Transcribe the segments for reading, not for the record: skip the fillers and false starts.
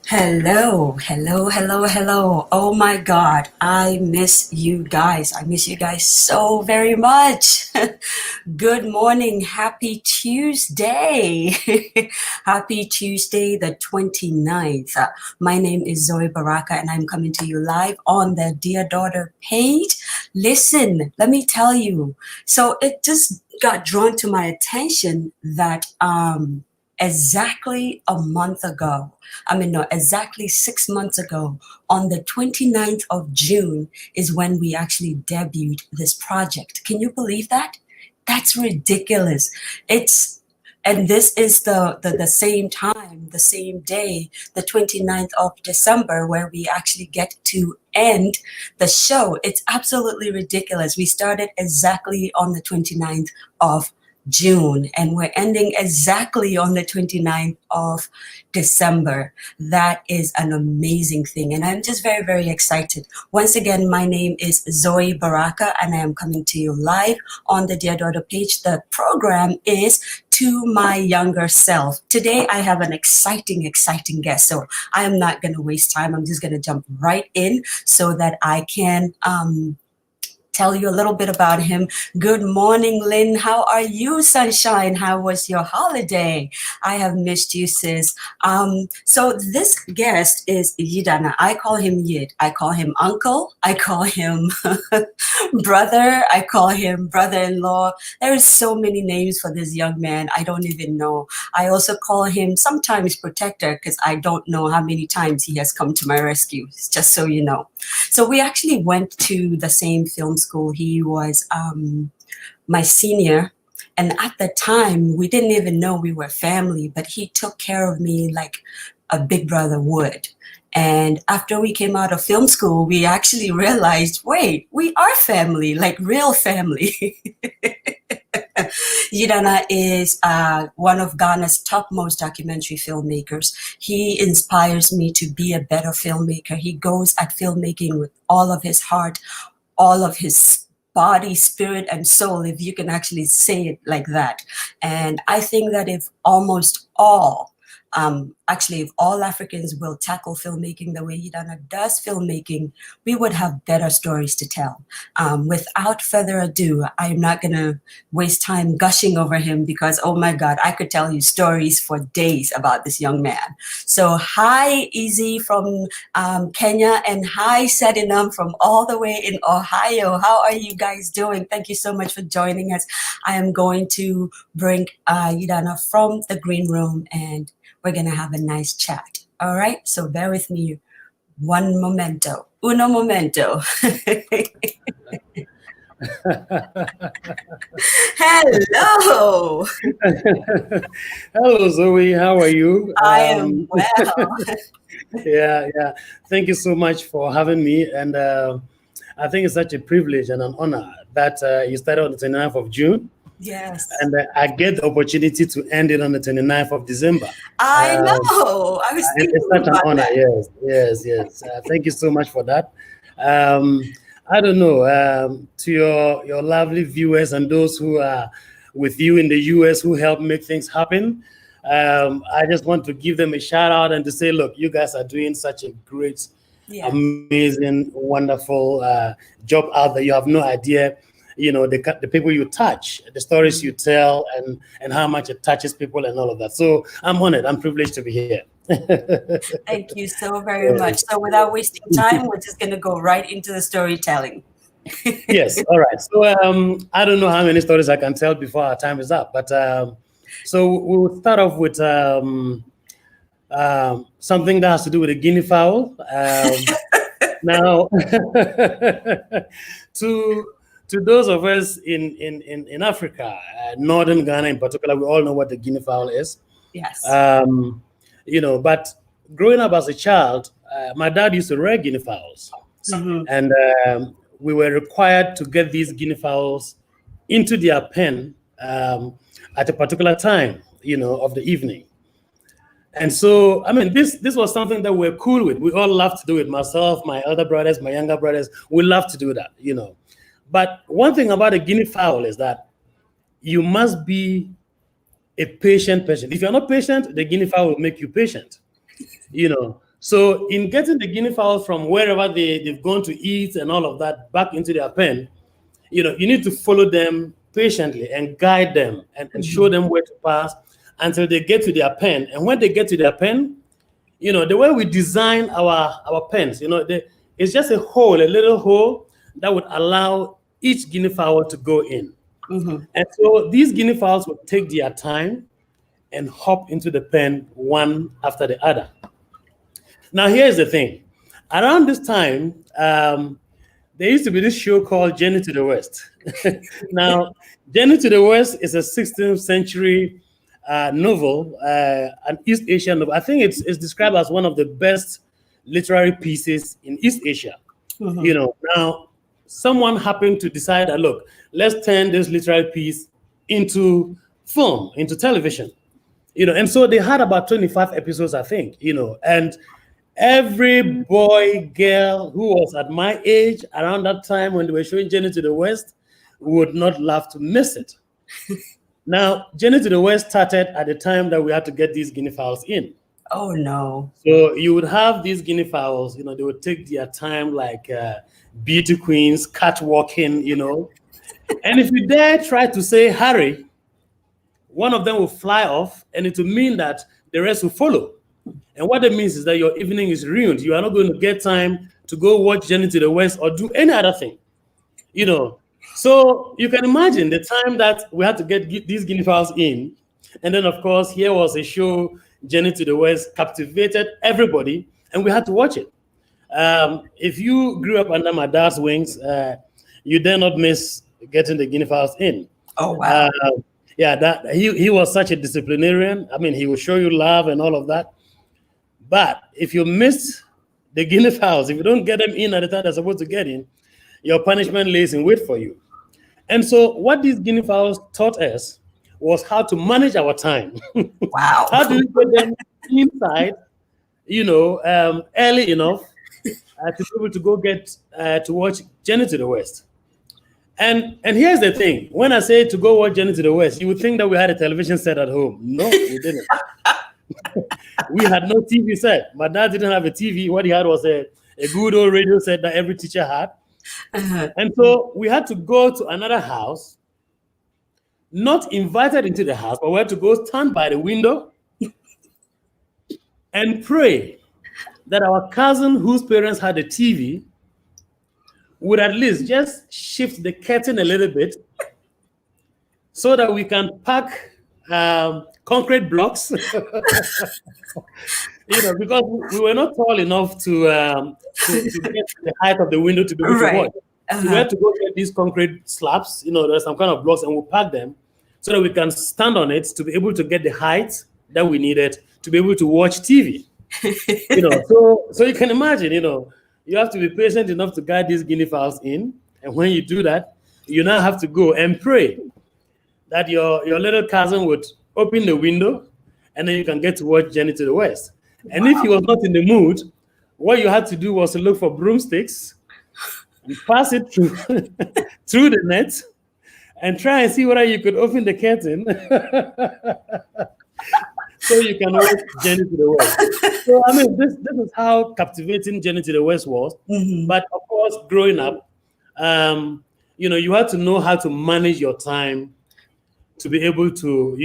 Hello, hello, hello, hello. Oh my God, I miss you guys. I miss you guys so very much. Good morning. Happy Tuesday. Happy Tuesday, the 29th. My name is Zoe Baraka, and I'm coming to you live on the Dear Daughter page. Listen, let me tell you. So it just got drawn to my attention that exactly a month ago, no, exactly 6 months ago, on the 29th of June is when we actually debuted this project. Can you believe that? That's ridiculous. It's and this is the same time, the same day, the 29th of December, where we actually get to end the show. It's absolutely ridiculous. We started exactly on the 29th of June, and we're ending exactly on the 29th of December. That is an amazing thing, and I'm just very, very excited. Once again, my name is Zoe Baraka, and I am coming to you live on the Dear Daughter page. The program is To My Younger Self. Today, I have an exciting, exciting guest, so I am not going to waste time. I'm just going to jump right in so that I can tell you a little bit about him. Good morning, Lynn. How are you, sunshine? How was your holiday? I have missed you, sis. So this guest is Yidana. I call him Yid. I call him uncle. I call him brother. I call him brother-in-law. There is so many names for this young man. I don't even know. I also call him sometimes protector because I don't know how many times he has come to my rescue, just so you know. So we actually went to the same film school. He was my senior. And at the time, we didn't even know we were family, but he took care of me like a big brother would. And after we came out of film school, we actually realized, wait, we are family, like real family. Yidana is one of Ghana's topmost documentary filmmakers. He inspires me to be a better filmmaker. He goes at filmmaking with all of his heart, all of his body, spirit, and soul, if you can actually say it like that. And I think that if almost all actually, if all Africans will tackle filmmaking the way Yidana does filmmaking, we would have better stories to tell. Without further ado, I'm not going to waste time gushing over him because, oh my God, I could tell you stories for days about this young man. So hi, Easy from Kenya, and hi, Sedinam from all the way in Ohio. How are you guys doing? Thank you so much for joining us. I am going to bring Yidana from the green room, and we're going to have a nice chat. All right, so bear with me one momento. Uno momento. Hello. Hello, Zoe. How are you? I am well. Yeah. Thank you so much for having me. And I think it's such a privilege and an honor that you started on the 29th of June. Yes. And I get the opportunity to end it on the 29th of December. I know. I was thinking It's such an about honor. that. Yes. Thank you so much for that. I don't know, to your lovely viewers and those who are with you in the US who help make things happen. I just want to give them a shout out and to say, look, you guys are doing such a great, amazing, wonderful job out there. You have no idea, the people you touch, the stories you tell, and how much it touches people and all of that. So I'm honored. I'm privileged to be here. Thank you so very much. So without wasting time, we're just going to go right into the storytelling. Yes. All right. So I don't know how many stories I can tell before our time is up, but so we will start off with something that has to do with a guinea fowl. Now, to those of us in Africa, northern Ghana in particular, we all know what the guinea fowl is. Yes. But growing up as a child, my dad used to rear guinea fowls, and we were required to get these guinea fowls into their pen at a particular time, of the evening. And so, I mean, this was something that we're cool with. We all love to do it. Myself, my elder brothers, my younger brothers, we love to do that, But one thing about a guinea fowl is that you must be a patient person. If you're not patient, the guinea fowl will make you patient, So in getting the guinea fowls from wherever they've gone to eat and all of that back into their pen, you need to follow them patiently and guide them and show them where to pass until they get to their pen. And when they get to their pen, the way we design our pens, it's just a hole, a little hole that would allow each guinea fowl to go in. And so these guinea fowls would take their time and hop into the pen one after the other. Now, here's the thing. Around this time, there used to be this show called Journey to the West. Now, Journey to the West is a 16th century novel, an East Asian novel. I think it's described as one of the best literary pieces in East Asia. Now, someone happened to decide that, look, let's turn this literary piece into film, into television. And so they had about 25 episodes, I think, and every boy, girl who was at my age around that time when they were showing Journey to the West would not love to miss it. Now, Journey to the West started at the time that we had to get these guinea fowls in. Oh, no. So you would have these guinea fowls, they would take their time like beauty queens, catwalking, And if you dare try to say, hurry, one of them will fly off, and it will mean that the rest will follow. And what that means is that your evening is ruined. You are not going to get time to go watch Journey to the West or do any other thing. So you can imagine the time that we had to get these guinea fowls in. And then, of course, here was a show, Journey to the West, captivated everybody, and we had to watch it. If you grew up under my dad's wings, you dare not miss getting the guinea fowls in. Oh, wow. That he was such a disciplinarian. I mean, he will show you love and all of that. But if you miss the guinea fowls, if you don't get them in at the time they're supposed to get in, your punishment lays in wait for you. And so what these guinea fowls taught us was how to manage our time. Wow. How do we get them inside, early enough to be able to go get to watch Journey to the West. And here's the thing. When I say to go watch Journey to the West, you would think that we had a television set at home. No, we didn't. We had no TV set. My dad didn't have a TV. What he had was a good old radio set that every teacher had. And so we had to go to another house, not invited into the house, but we had to go stand by the window and pray that our cousin whose parents had a TV would at least just shift the curtain a little bit so that we can pack concrete blocks, because we were not tall enough to get to the height of the window to be able to watch. So we had to go get these concrete slabs, there's some kind of blocks, and we'll pack them so that we can stand on it to be able to get the height that we needed to be able to watch TV. So you can imagine, you have to be patient enough to guide these guinea fowls in. And when you do that, you now have to go and pray that your little cousin would open the window, and then you can get to watch Journey to the West. And if he was not in the mood, what you had to do was to look for broomsticks and pass it through, through the net and try and see whether you could open the curtain so you can watch Journey to the West. So, I mean, this is how captivating Journey to the West was. But, of course, growing up, you had to know how to manage your time to be able to,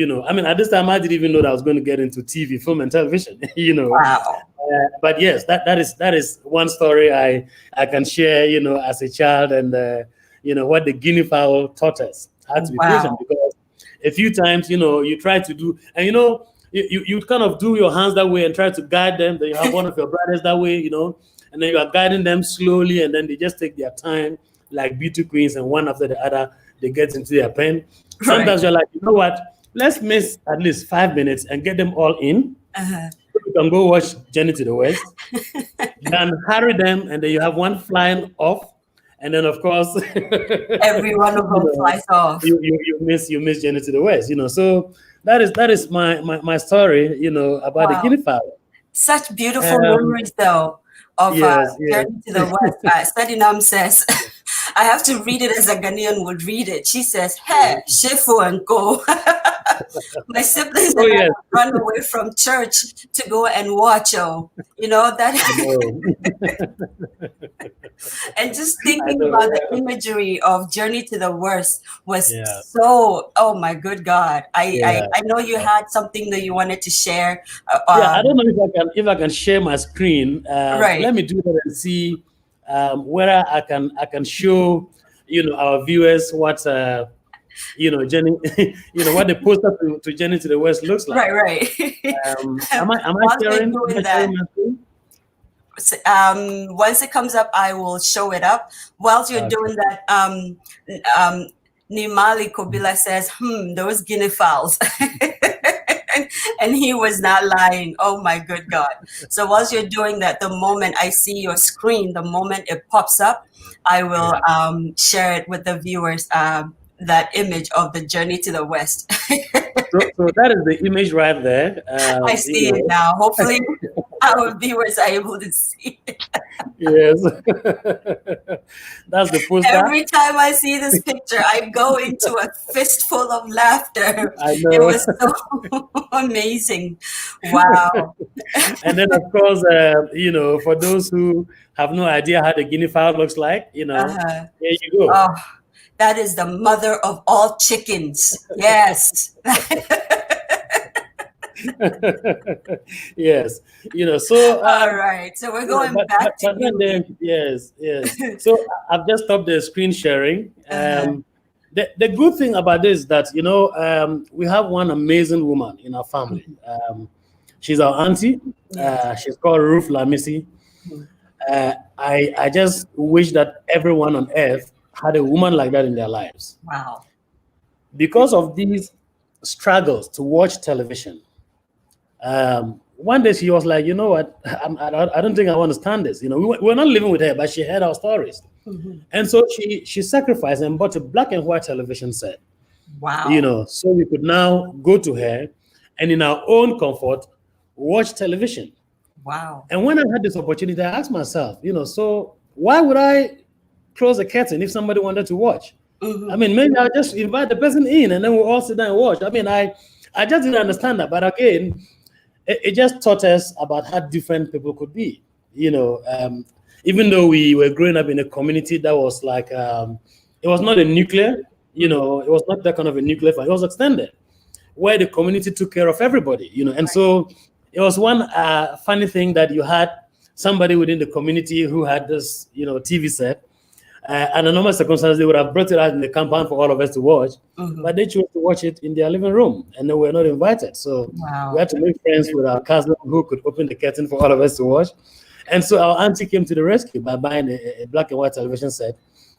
at this time, I didn't even know that I was going to get into TV, film, and television, Wow. But yes, that is one story I can share, as a child, and, what the guinea fowl taught us. How to be patient, because a few times, you try to do, and, you kind of do your hands that way and try to guide them. Then you have one of your brothers that way, and then you are guiding them slowly, and then they just take their time, like beauty queens, and one after the other, they get into their pen. Sometimes you're like, you know what? Let's miss at least 5 minutes and get them all in. So you can go watch Journey to the West. Then hurry them, and then you have one flying off, and then of course every one of them flies off. You miss Journey to the West. So that is my story. About the guinea fowl. Such beautiful memories, though, of Journey to the West. Sedinam says, I have to read it as a Ghanaian would read it. She says, "Hey, Shifu and go." My siblings Oh and I yes, would run away from church to go and watch. Oh, you know that. I know. And just I thinking know. about the imagery of Journey to the Worst was Yeah, so. Oh my good God! yeah, I know you had something that you wanted to share. yeah. I don't know if I can share my screen. Right. Let me do that and see whether I can show our viewers what Jenny what the poster to Journey to the West looks like. Right, right. Am I Once you're sharing? Am doing I sharing that, my screen? once it comes up, I will show it up. Whilst you're Okay. doing that, Nimali Kobila says, those guinea fowls. And he was not lying. Oh my good God. So whilst you're doing that, the moment I see your screen, the moment it pops up, I will Yeah. share it with the viewers, that image of the Journey to the West. So that is the image right there. I see it now. Hopefully our viewers are able to see it. Yes. That's the poster. Every time I see this picture, I go into a fistful of laughter. I It know. was so amazing. Wow. And then, of course, for those who have no idea how the guinea fowl looks like, Uh-huh. there you go. Oh, that is the mother of all chickens. Yes. Yes. So All right. So we're going back to but you. then, yes, yes. So I've just stopped the screen sharing. Uh-huh. The good thing about this is that we have one amazing woman in our family. She's our auntie. Yes. She's called Ruth Lamisi. I just wish that everyone on earth had a woman like that in their lives. Wow. Because of these struggles to watch television, one day she was like, you know what, I don't think I want to stand this. We're not living with her, but she heard our stories. And so she sacrificed and bought a black and white television set. Wow. So we could now go to her and in our own comfort watch television. Wow. And when I had this opportunity, I asked myself, so why would I close the curtain if somebody wanted to watch? I mean, maybe I'll just invite the person in and then we'll all sit down and watch. I mean, I just didn't understand that. But again, it just taught us about how different people could be. Even though we were growing up in a community that was like, it was not a nuclear, it was not that kind of a nuclear family. It was extended, where the community took care of everybody, and so it was one funny thing that you had somebody within the community who had this, TV set. Under normal circumstances, they would have brought it out in the compound for all of us to watch, but they chose to watch it in their living room, and they were not invited. So we had to make friends with our cousin who could open the curtain for all of us to watch. And so our auntie came to the rescue by buying a black and white television set,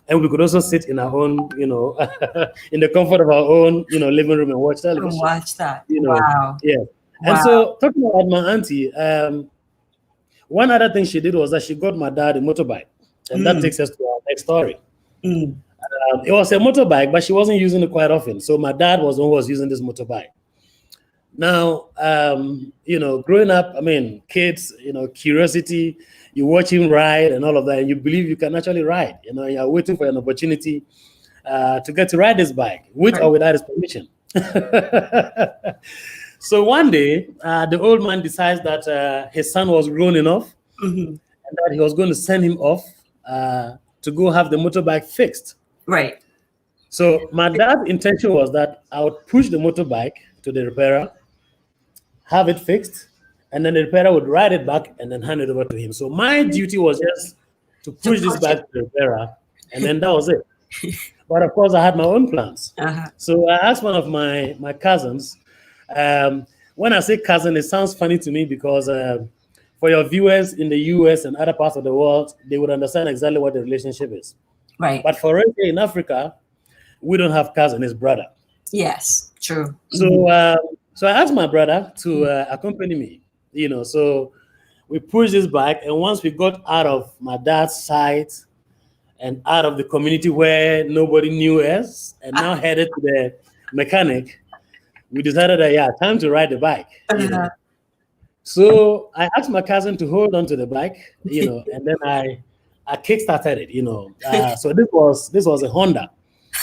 and we could also sit in our own, in the comfort of our own, living room and watch television. Watch that. Wow. Yeah. And so talking about my auntie, one other thing she did was that she got my dad a motorbike. And that takes us to our next story. It was a motorbike, but she wasn't using it quite often. So my dad was the one who was using this motorbike. Now, growing up, I mean, kids, curiosity, you watch him ride and all of that, and you believe you can actually ride. You're waiting for an opportunity to get to ride this bike, with or without his permission. So one day, the old man decides that his son was grown enough and that he was going to send him off to go have the motorbike fixed. Right. So my dad's intention was that I would push the motorbike to the repairer, have it fixed, and then the repairer would ride it back and then hand it over to him. So my duty was just to push this back to the repairer, and then that was it. But of course, I had my own plans. So I asked one of my cousins. When I say cousin, it sounds funny to me because for your viewers in the US and other parts of the world, they would understand exactly what the relationship is. Right. But for us here in Africa, we don't have cousin, it's brother. Yes, true. So so I asked my brother to accompany me, so we pushed this bike, and once we got out of my dad's sight and out of the community where nobody knew us, and now headed to the mechanic, we decided that, time to ride the bike. So I asked my cousin to hold on to the bike, and then I I kickstarted it, So this was a Honda.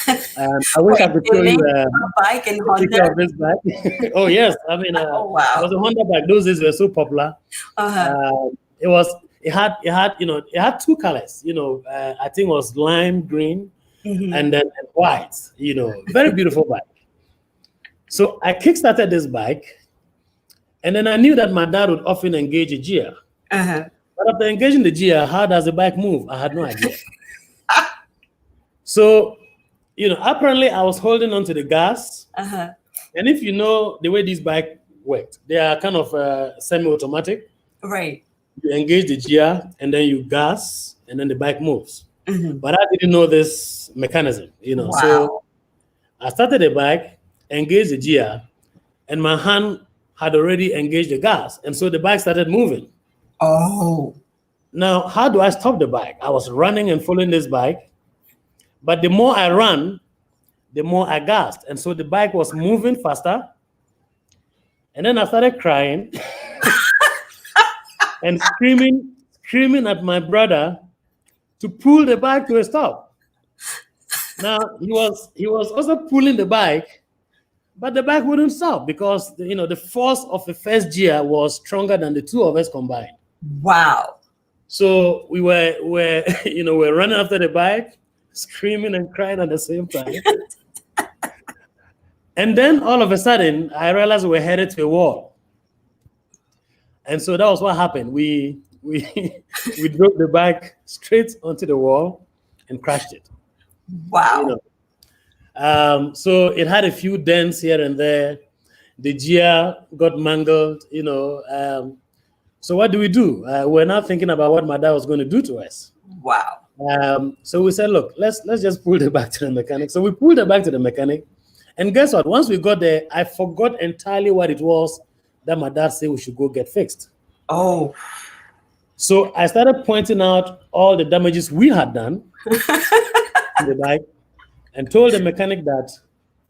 I wish I Wait, could you show you named a bike in a picture Honda? of this bike. Oh yes, I mean, Oh, it was wow. a Honda bike. Those days were so popular. Uh-huh. It had two colors. I think it was lime green Mhm. and then white. Very beautiful bike. So I kickstarted this bike, and then I knew that my dad would often engage a gear. Uh-huh. But after engaging the gear, how does the bike move? I had no idea. So, apparently I was holding on to the gas. Uh-huh. And if you know the way these bikes worked, they are kind of semi-automatic. Right. You engage the gear, and then you gas, and then the bike moves. Mhm. But I didn't know this mechanism, So Wow. I started the bike, engaged the gear, and my hand had already engaged the gas. And so the bike started moving. Oh. Now, how do I stop the bike? I was running and following this bike. But the more I ran, the more I gasped. And so the bike was moving faster. And then I started crying and screaming at my brother to pull the bike to a stop. Now he was also pulling the bike, but the bike wouldn't stop because the force of the first gear was stronger than the two of us combined. Wow. So we were we're running after the bike, screaming and crying at the same time. And then all of a sudden, I realized we were headed to a wall. And so that was what happened. We drove the bike straight onto the wall and crashed it. Wow. So it had a few dents here and there. The gear got mangled. So what do? We're now thinking about what my dad was going to do to us. Wow. So we said, look, let's just pull it back to the mechanic. So we pulled it back to the mechanic. And guess what? Once we got there, I forgot entirely what it was that my dad said we should go get fixed. Oh. So I started pointing out all the damages we had done to the bike and told the mechanic that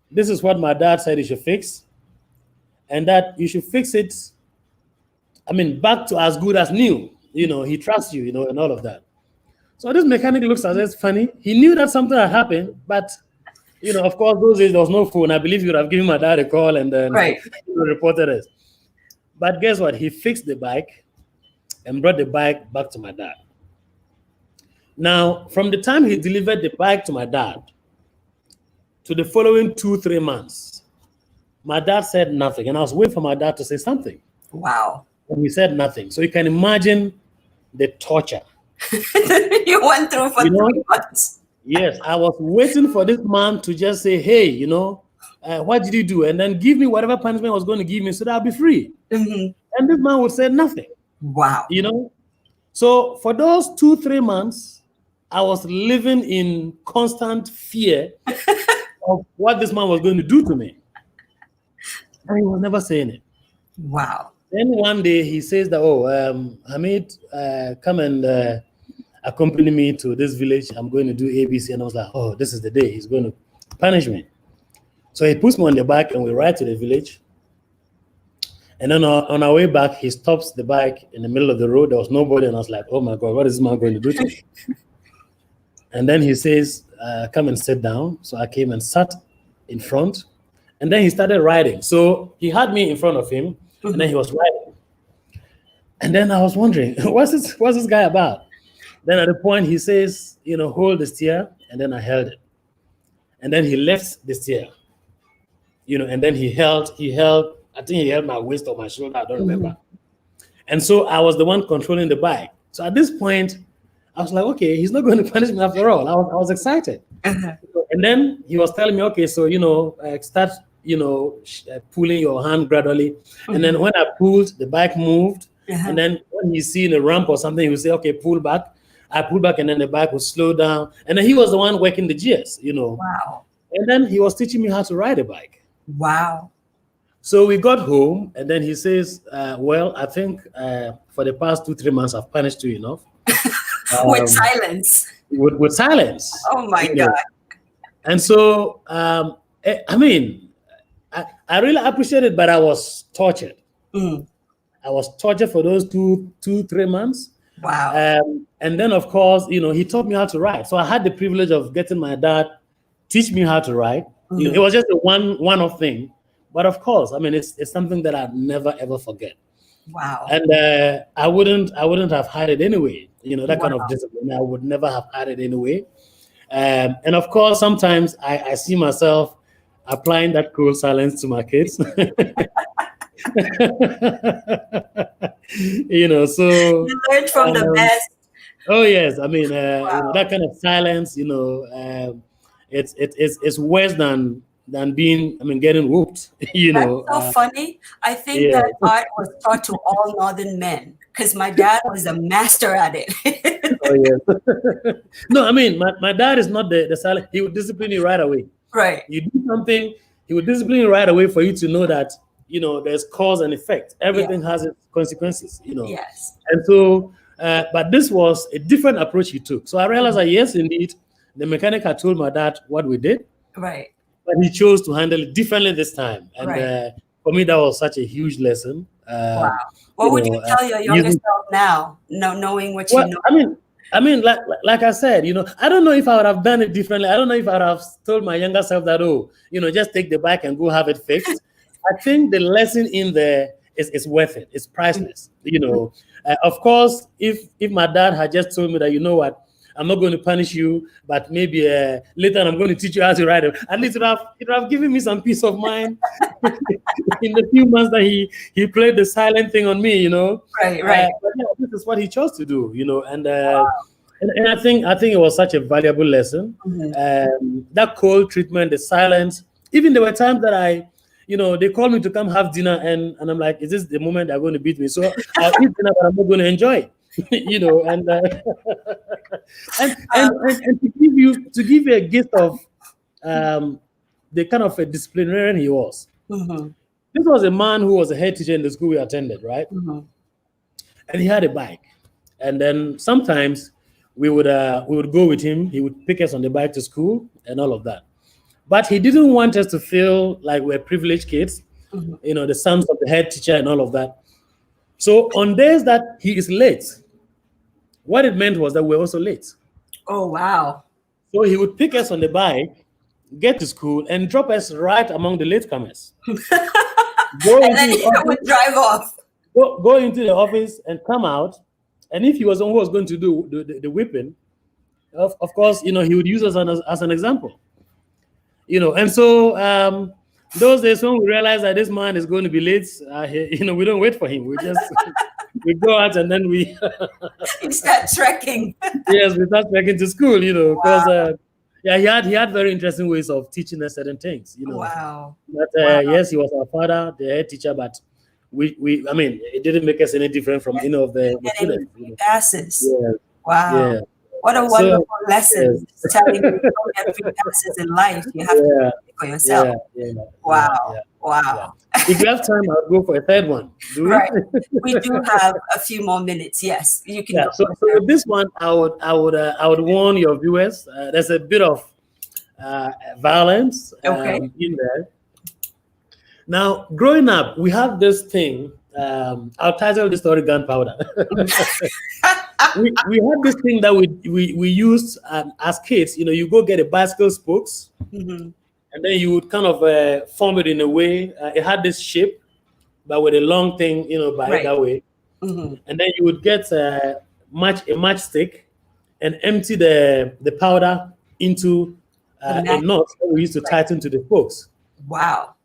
this is what my dad said he should fix and that you should fix it, back to as good as new. He trusts you, and all of that. So this mechanic looks at us funny. He knew that something had happened, but of course, those days there was no phone. I believe he would have given my dad a call and then reported us. But guess what? He fixed the bike and brought the bike back to my dad. Now, from the time he delivered the bike to my dad to the following 2-3 months, my dad said nothing. And I was waiting for my dad to say something. Wow. And he said nothing. So you can imagine the torture. You went through for 3 months. Yes, I was waiting for this man to just say, hey, what did you do? And then give me whatever punishment was going to give me so that I'll be free. Mm-hmm. And this man would say nothing. Wow. So for those 2-3 months, I was living in constant fear of what this man was going to do to me. And he was never saying it. Wow. Then one day he says that, Hamid, come and accompany me to this village. I'm going to do ABC. And I was like, oh, this is the day he's going to punish me. So he puts me on the back and we ride to the village. And then on our way back, he stops the bike in the middle of the road. There was nobody. And I was like, oh my God, what is this man going to do to me? And then he says, come and sit down. So I came and sat in front. And then he started riding. So he had me in front of him. And then he was riding. And then I was wondering, what's this guy about? Then at the point he says, hold the steer. And then I held it. And then he left the steer. And then he held, I think he held my waist or my shoulder, I don't remember. And so I was the one controlling the bike. So at this point, I was like, okay, he's not going to punish me after all. I was excited. And then he was telling me, okay, so, start, pulling your hand gradually. And then when I pulled, the bike moved. And then when he's seeing a ramp or something, he would say, okay, pull back. I pulled back and then the bike would slow down. And then he was the one working the gears, Wow. And then he was teaching me how to ride a bike. Wow. So we got home and then he says, well, I think for the past 2-3 months, I've punished you enough. With silence. With silence. Oh my God. And so, I really appreciate it, but I was tortured. I was tortured for those 2-3 months. Wow. And then, of course, he taught me how to write. So I had the privilege of getting my dad teach me how to write. It was just a one-off thing, but of course, I mean, it's something that I'd never ever forget. Wow. And I wouldn't have had it anyway. That kind of Wow. discipline, I would never have had it anyway. And of course, sometimes I see myself applying that cool silence to my kids. So You learned from the best. oh yes, I mean, Wow. that kind of silence, it's worse than being, I mean, getting whooped. That's so funny. I think Yeah. that art was taught to all northern men because my dad was a master at it. Oh yes. No, I mean, my dad is not the silent. He would discipline you right away. Right. You do something, he would discipline you right away for you to know that there's cause and effect. Everything has its consequences. Yes. And so, but this was a different approach he took. So I realized that yes, indeed, the mechanic had told my dad what we did, Right. but he chose to handle it differently this time. And Right. for me, that was such a huge lesson. Wow. What would you tell your younger self now, knowing what you know? I mean, like I said, I don't know if I would have done it differently. I don't know if I would have told my younger self that, just take the bike and go have it fixed. I think the lesson in there is worth it. It's priceless. Of course, if my dad had just told me that, you know what, I'm not going to punish you, but maybe later I'm going to teach you how to ride it. At least it would have given me some peace of mind in the few months that he played the silent thing on me, Right. But yeah, this is what he chose to do, and I think it was such a valuable lesson. That cold treatment, the silence. Even there were times that they called me to come have dinner, and I'm like, is this the moment they're going to beat me? So I'll eat dinner, but I'm not going to enjoy it. And to give you a gift of the kind of a disciplinarian he was. This was a man who was a head teacher in the school we attended, right? And he had a bike, and then sometimes we would go with him. He would pick us on the bike to school and all of that. But he didn't want us to feel like we're privileged kids, the sons of the head teacher and all of that. So on days that he is late, what it meant was that we're also late. Oh, wow. So he would pick us on the bike, get to school, and drop us right among the latecomers. And then he would drive off. Go into the office and come out. And if he was the one who was going to do the whipping, of course, he would use us as an example. And so those days when we realized that this man is going to be late, we don't wait for him. We just we go out and then we you start trekking. Yes, we start trekking to school, because he had very interesting ways of teaching us certain things, Wow. But yes, he was our father, the head teacher, but we I mean, it didn't make us any different from any of the students. Passes. Yeah. Wow. Yeah. What a wonderful lesson. Yes. Telling you don't get free passes in life. You have to do it for yourself. Wow. Wow. If you have time, I'll go for a third one. Right. We do have a few more minutes. Yes. You can go so with this one, I would warn your viewers. There's a bit of violence in there. Now, growing up, we have this thing. I'll title the story "Gunpowder." we had this thing that we used as kids. You go get a bicycle spokes, and then you would kind of form it in a way. It had this shape, but with a long thing, that way. And then you would get a matchstick and empty the powder into a knot that we used to tighten to the spokes. Wow.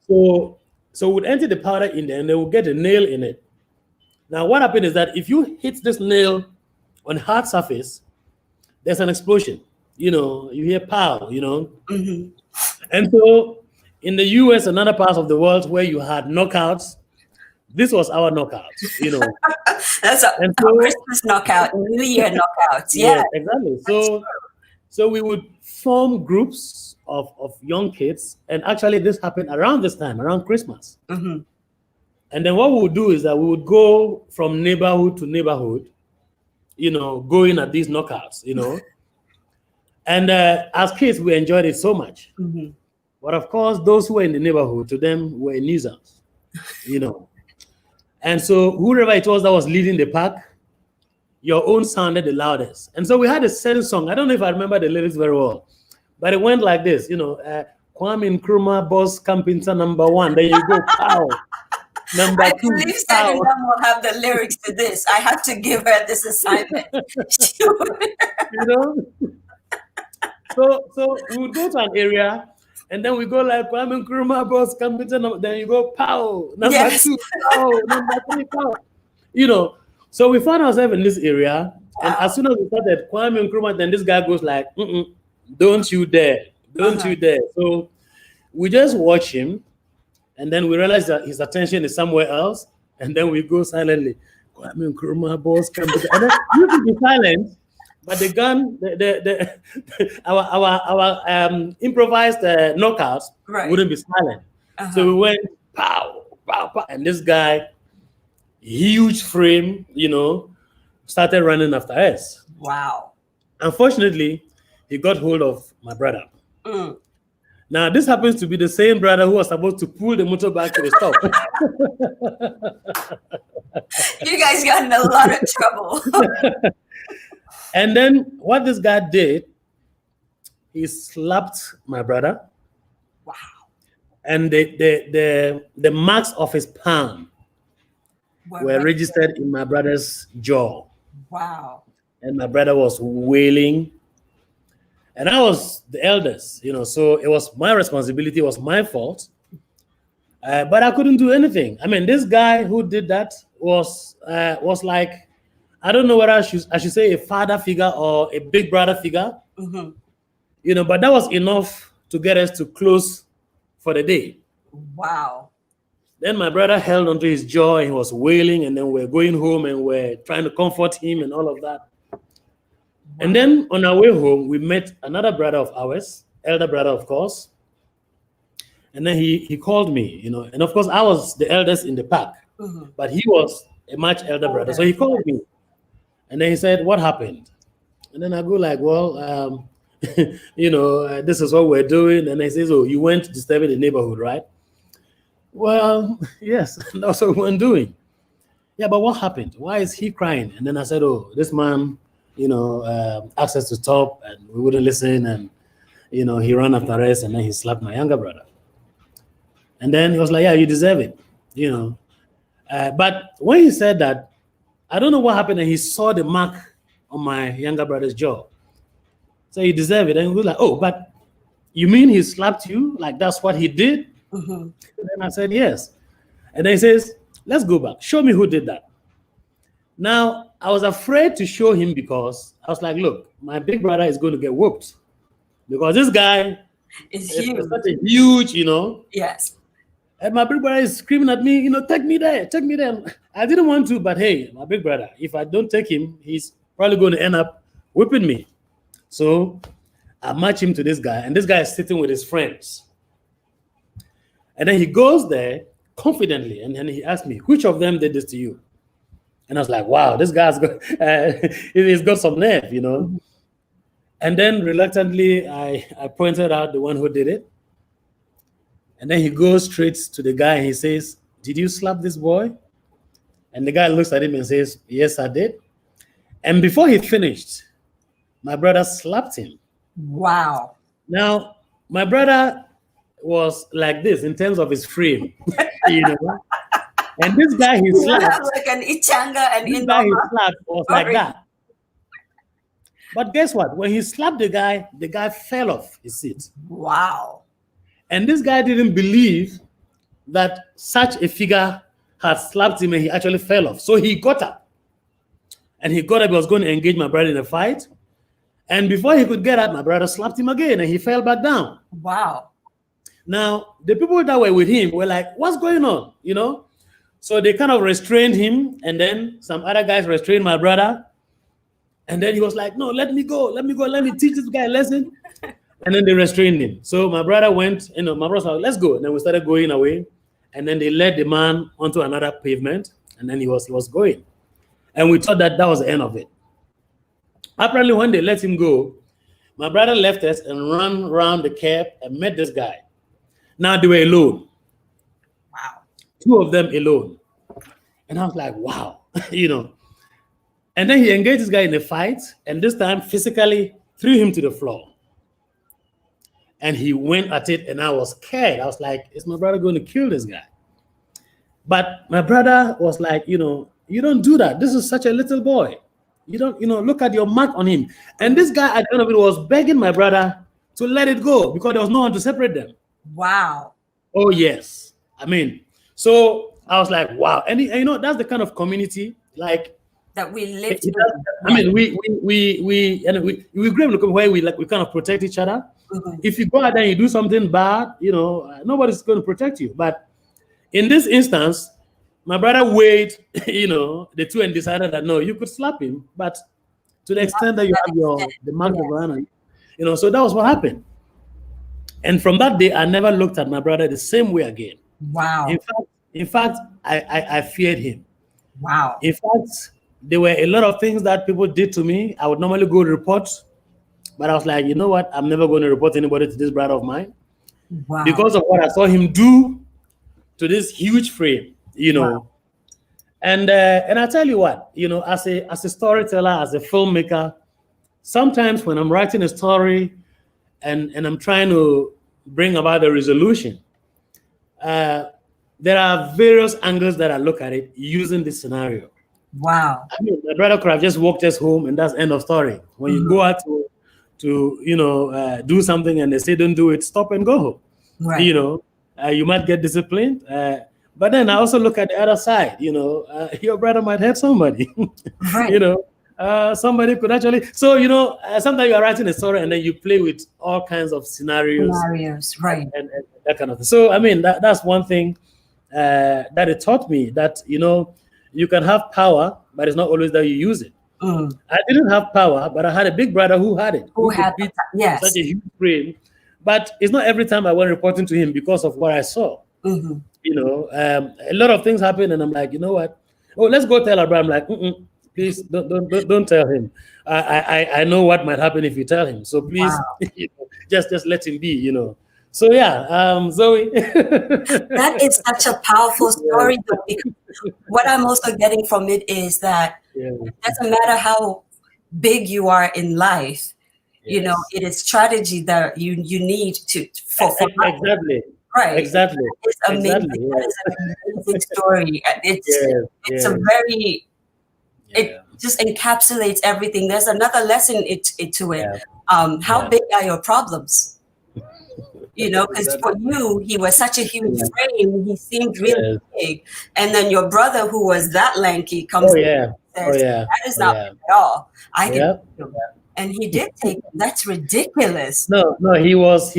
So we'd empty the powder in there, and they would get a nail in it. Now, what happened is that if you hit this nail on hard surface, there's an explosion. You hear pow. And so in the US and other parts of the world where you had knockouts, this was our knockout. That's a Christmas knockout, New Year knockouts. Yeah, exactly. So we would form groups of young kids, and actually this happened around this time, around Christmas. And then what we would do is that we would go from neighborhood to neighborhood, going at these knockouts, And as kids, we enjoyed it so much. But of course, those who were in the neighborhood, to them, were a nuisance, And so whoever it was that was leading the pack your own sounded the loudest. And so we had a certain song. I don't know if I remember the lyrics very well, but it went like this, Kwame Nkrumah, boss, Campinta, number one. There you go, pow. Number I two, believe pow. Seven will have the lyrics to this. I have to give her this assignment. You know? So we would go to an area, and then we go like Kwame Nkrumah, boss, Campinta, then you go, pow. Number Yes. two, pow. Number three, pow. So we found ourselves in this area, and as soon as we started Kwame Nkrumah, then this guy goes like, don't you dare, don't you dare. So we just watch him, and then we realize that his attention is somewhere else, and then we go silently, Kwame Nkrumah, boss, Campinta. And then you could be silent, but the gun, our improvised knockouts wouldn't be silent. So we went pow, pow, pow, and this guy, huge frame, started running after us. Wow. Unfortunately, he got hold of my brother. Now, this happens to be the same brother who was supposed to pull the motor back to the stop. You guys got in a lot of trouble. And then what this guy did, he slapped my brother. Wow. And the marks of his palm were registered in my brother's jaw. Wow. And my brother was wailing. And I was the eldest, so it was my responsibility, it was my fault. But I couldn't do anything. I mean, this guy who did that was like, I don't know whether I should say a father figure or a big brother figure. But that was enough to get us to close for the day. Wow. Then my brother held onto his jaw and he was wailing, and then we're going home and we're trying to comfort him and all of that. Wow. And then on our way home, we met another brother of ours, elder brother, of course. And then he called me, and of course I was the eldest in the pack, but he was a much elder brother. So he called me, and then he said, "What happened?" And then I go like, "Well, this is what we're doing." And he says, "Oh, you went disturbing the neighborhood, right?" Well, yes, that's what we were doing. Yeah, but what happened? Why is he crying? And then I said, "Oh, this man, asked us to stop, and we wouldn't listen, and he ran after us, and then he slapped my younger brother." And then he was like, "Yeah, you deserve it, But when he said that, I don't know what happened, and he saw the mark on my younger brother's jaw. So you deserve it. And he was like, "Oh, but you mean he slapped you? Like that's what he did?" And then I said, "Yes." And then he says, "Let's go back. Show me who did that." Now, I was afraid to show him because I was like, look, my big brother is going to get whooped. Because this guy is huge. Such a huge, Yes. And my big brother is screaming at me, take me there, take me there. I didn't want to, but hey, my big brother, if I don't take him, he's probably going to end up whipping me. So I match him to this guy, and this guy is sitting with his friends. And then he goes there confidently, and then he asked me, which of them did this to you? And I was like, wow, this guy's got, he's got some nerve, And then reluctantly, I pointed out the one who did it. And then he goes straight to the guy and he says, did you slap this boy? And the guy looks at him and says, yes, I did. And before he finished, my brother slapped him. Wow. Now, my brother was like this in terms of his frame, And this guy he slapped, like an Ichanga and this guy he slapped was like that. But guess what? When he slapped the guy fell off his seat. Wow. And this guy didn't believe that such a figure had slapped him and he actually fell off. So he got up. And he got up, he was going to engage my brother in a fight. And before he could get up, my brother slapped him again and he fell back down. Wow. Now, the people that were with him were like, what's going on? So they kind of restrained him, and then some other guys restrained my brother. And then he was like, no, let me go, let me teach this guy a lesson. And then they restrained him. So my brother went, my brother was like, let's go. And then we started going away. And then they led the man onto another pavement, and then he was going. And we thought that was the end of it. Apparently, when they let him go, my brother left us and ran around the curb and met this guy. Now they were alone. Wow. Two of them alone. And I was like, wow, And then he engaged this guy in a fight, and this time physically threw him to the floor. And he went at it, and I was scared. I was like, is my brother going to kill this guy? But my brother was like, you don't do that. This is such a little boy. You don't, look at your mark on him. And this guy at the end of it was begging my brother to let it go because there was no one to separate them. Wow. Oh, yes. I mean, so I was like, wow. And that's the kind of community like that we live. I mean, we grew up where we kind of protect each other. Mm-hmm. If you go out there and you do something bad, nobody's going to protect you. But in this instance, my brother weighed, the two and decided that no, you could slap him, but to the extent that you have the mark of honor, so that was what happened. And from that day, I never looked at my brother the same way again. Wow. In fact, I feared him. Wow. In fact, there were a lot of things that people did to me. I would normally go report, but I was like, you know what? I'm never going to report anybody to this brother of mine. Wow. Because of what I saw him do to this huge frame, Wow. And I tell you what, as a storyteller, as a filmmaker, sometimes when I'm writing a story and I'm trying to bring about a resolution, there are various angles that I look at it using this scenario. Wow. I mean, my brother could have just walked us home and that's end of story. When you go out to do something and they say don't do it, stop and go home. Right. You might get disciplined. But then I also look at the other side, your brother might hurt somebody, right. Somebody could actually, so, sometimes you are writing a story and then you play with all kinds of scenarios. Right. And that kind of thing. So, I mean, that's one thing that it taught me that, you can have power, but it's not always that you use it. Mm. I didn't have power, but I had a big brother who had it. Who had such a huge brain. But it's not every time I went reporting to him because of what I saw. Mm-hmm. A lot of things happen, and I'm like, you know what? Oh, let's go tell Abraham. Like, please don't tell him. I know what might happen if you tell him. So please, just let him be. So yeah, Zoe. That is such a powerful story, though, because what I'm also getting from it is that it doesn't matter how big you are in life. Yes. It is strategy that you need for exactly. Right. Exactly. It's amazing. Exactly. That is an amazing story. It's a very it just encapsulates everything. There's another lesson to it. Yeah. How big are your problems? Because for you, he was such a huge frame. He seemed really big. And then your brother, who was that lanky, comes in and says, that is not big at all. I can do that. And he did take him. That's ridiculous. No, he was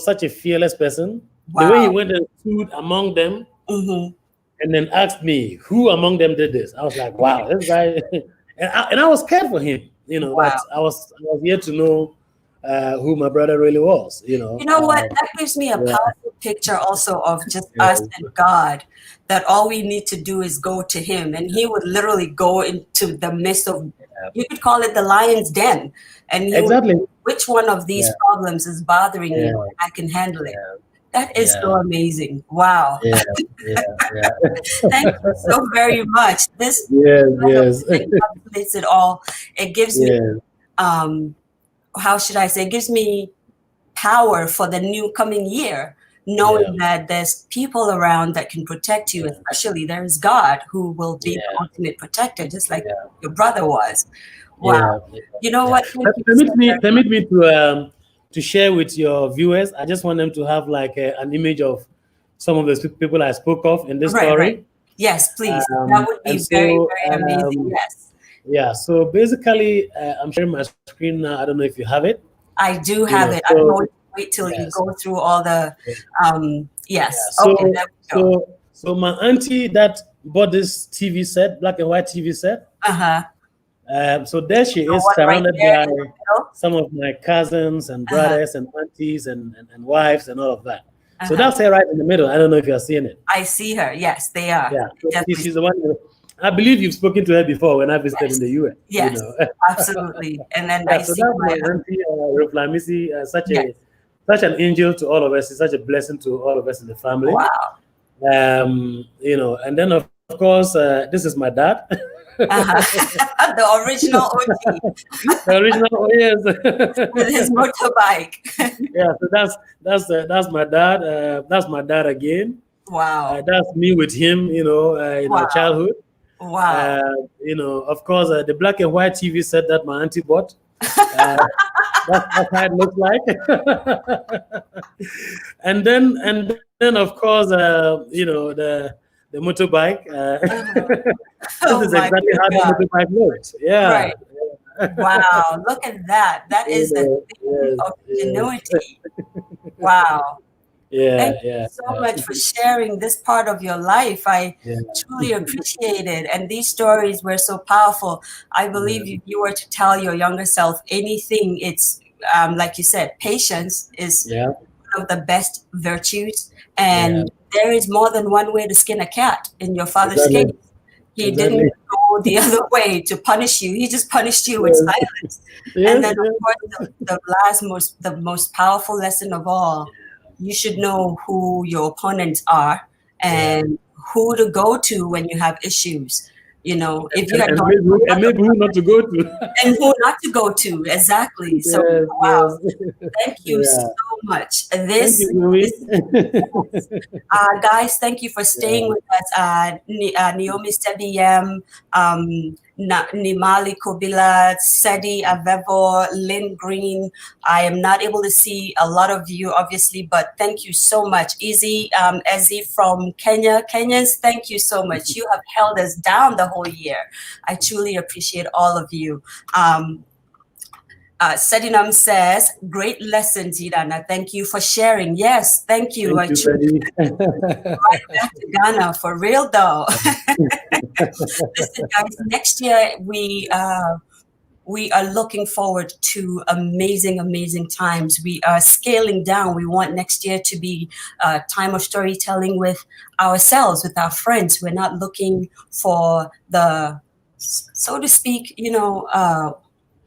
such a fearless person. Wow. The way he went and stood among them and then asked me who among them did this. I was like, wow, this guy. and I was scared for him, but I was yet to know who my brother really was, You know what? That gives me a powerful picture also of just us and God, that all we need to do is go to him, and he would literally go into the midst of, you could call it the lion's den, and he would, which one of these problems is bothering you, and I can handle it. That is so amazing. Wow. Thank you so very much. This encapsulates it all. It gives me how should I say, it gives me power for the new coming year, knowing that there's people around that can protect you, especially there's God who will be the ultimate protector, just like your brother was. Wow. You know what? Permit me to share with your viewers. I just want them to have like an image of some of the people I spoke of in this story. Right. Yes, please. That would be very, very amazing. Yes. Yeah, so basically, I'm sharing my screen now. I don't know if you have it. I do have it. I'm going to wait till you go through all the, So my auntie that bought this TV set, black and white TV set. So there she is, surrounded by some of my cousins and brothers and aunties and wives and all of that. So that's her right in the middle. I don't know if you're seeing it. I see her. Yes, they are. Yeah, she's the one. I believe you've spoken to her before when I visited in the US. Yes, absolutely. And then so that's my auntie, Ruflamisi, such an angel to all of us. It's such a blessing to all of us in the family. Wow. And then of course, this is my dad. The original OG The original, oh, yes. with his motorbike. Yeah, so that's my dad. That's my dad again. Wow. That's me with him, in our Wow. childhood. Wow. Of course, the black and white TV set that my auntie bought. That's how it looks like. And then of course, the motorbike. This Oh is my exactly good how the God. motorbike looks. Yeah. Right. Wow. Look at that. That is the thing Yes, of yes, ingenuity. Wow. yeah, Thank you yeah, so yeah, much for sharing this part of your life. I yeah, truly appreciate it. And these stories were so powerful. I believe if you were to tell your younger self anything, it's like you said, patience is yeah, one of the best virtues. yeah. And there is more than one way to skin a cat. In your father's case, Exactly, he didn't exactly. go the other way to punish you. He just punished you with Yes, silence. And yes, then, of yes. course, the most powerful lesson of all, you should know who your opponents are Yeah. and who to go to when you have issues. If you And, had and gone maybe to another, and maybe who not to go to. and who not to go to, exactly. So, Yes, wow, yes. thank you Yeah. so much. Thank you, This Louis. guys, thank you for staying Yeah. with us. Naomi Sebiyem, Nimali Kobila, Sedi Avevo, Lynn Green. I am not able to see a lot of you, obviously, but thank you so much. Ezzy from Kenya. Kenyans, thank you so much. You have held us down the whole year. I truly appreciate all of you. Sedinam says, great lessons, Yidana. Thank you for sharing. Yes, thank you. Thank I you, truly Betty. right back to Ghana for real though. Listen, guys, next year we are looking forward to amazing, amazing times. We are scaling down. We want next year to be a time of storytelling with ourselves, with our friends. We're not looking for the, so to speak,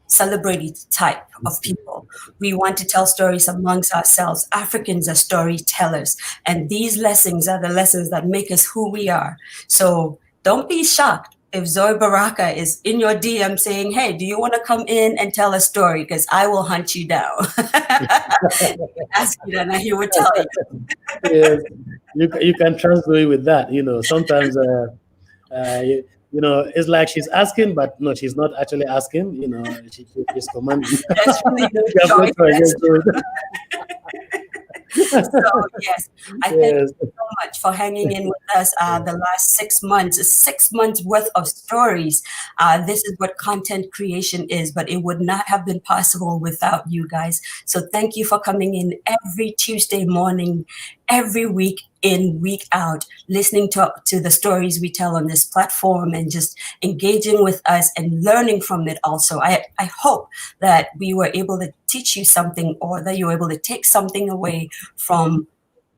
celebrity type of people. We want to tell stories amongst ourselves. Africans are storytellers, and these lessons are the lessons that make us who we are. So don't be shocked if Zoe Baraka is in your DM saying, hey, do you want to come in and tell a story? Because I will hunt you down. Ask you, and he will tell you. Yes, you can trust me with that. Sometimes it's like she's asking, but no, she's not actually asking. She's commanding. There's really no You have no choice. choice. Just do it. So yes, I thank you Yes, so much for hanging in with us the last 6 months. 6 months worth of stories. This is what content creation is, but it would not have been possible without you guys. So thank you for coming in every Tuesday morning, every week in, week out, listening to the stories we tell on this platform and just engaging with us and learning from it also. I hope that we were able to teach you something or that you were able to take something away from,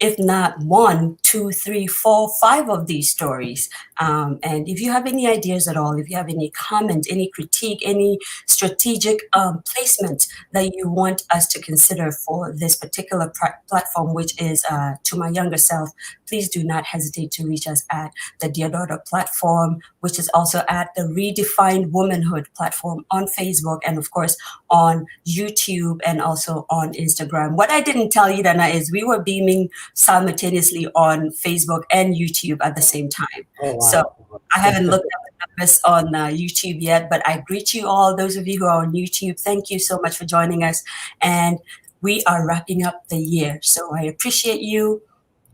if not 1, 2, 3, 4, 5 of these stories. And if you have any ideas at all, if you have any comment, any critique, any strategic placement that you want us to consider for this particular platform, which is to my younger self, please do not hesitate to reach us at the Dear Daughter platform, which is also at the Redefined Womanhood platform on Facebook and, of course, on YouTube and also on Instagram. What I didn't tell you, Dana, is we were beaming simultaneously on Facebook and YouTube at the same time. oh, wow. So I haven't looked at the numbers on YouTube yet, but I greet you all, those of you who are on YouTube. Thank you so much for joining us. And we are wrapping up the year. So I appreciate you.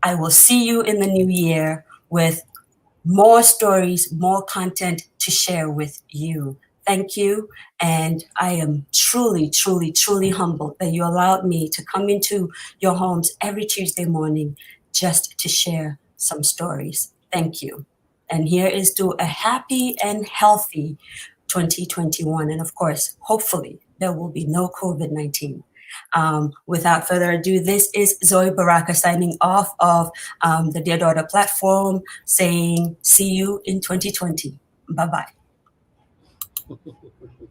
I will see you in the new year with more stories, more content to share with you. Thank you. And I am truly, truly, truly humbled that you allowed me to come into your homes every Tuesday morning just to share some stories. Thank you. And here is to a happy and healthy 2021. And of course, hopefully, there will be no COVID-19. Without further ado, this is Zoe Baraka signing off of the Dear Daughter platform, saying see you in 2020. Bye-bye.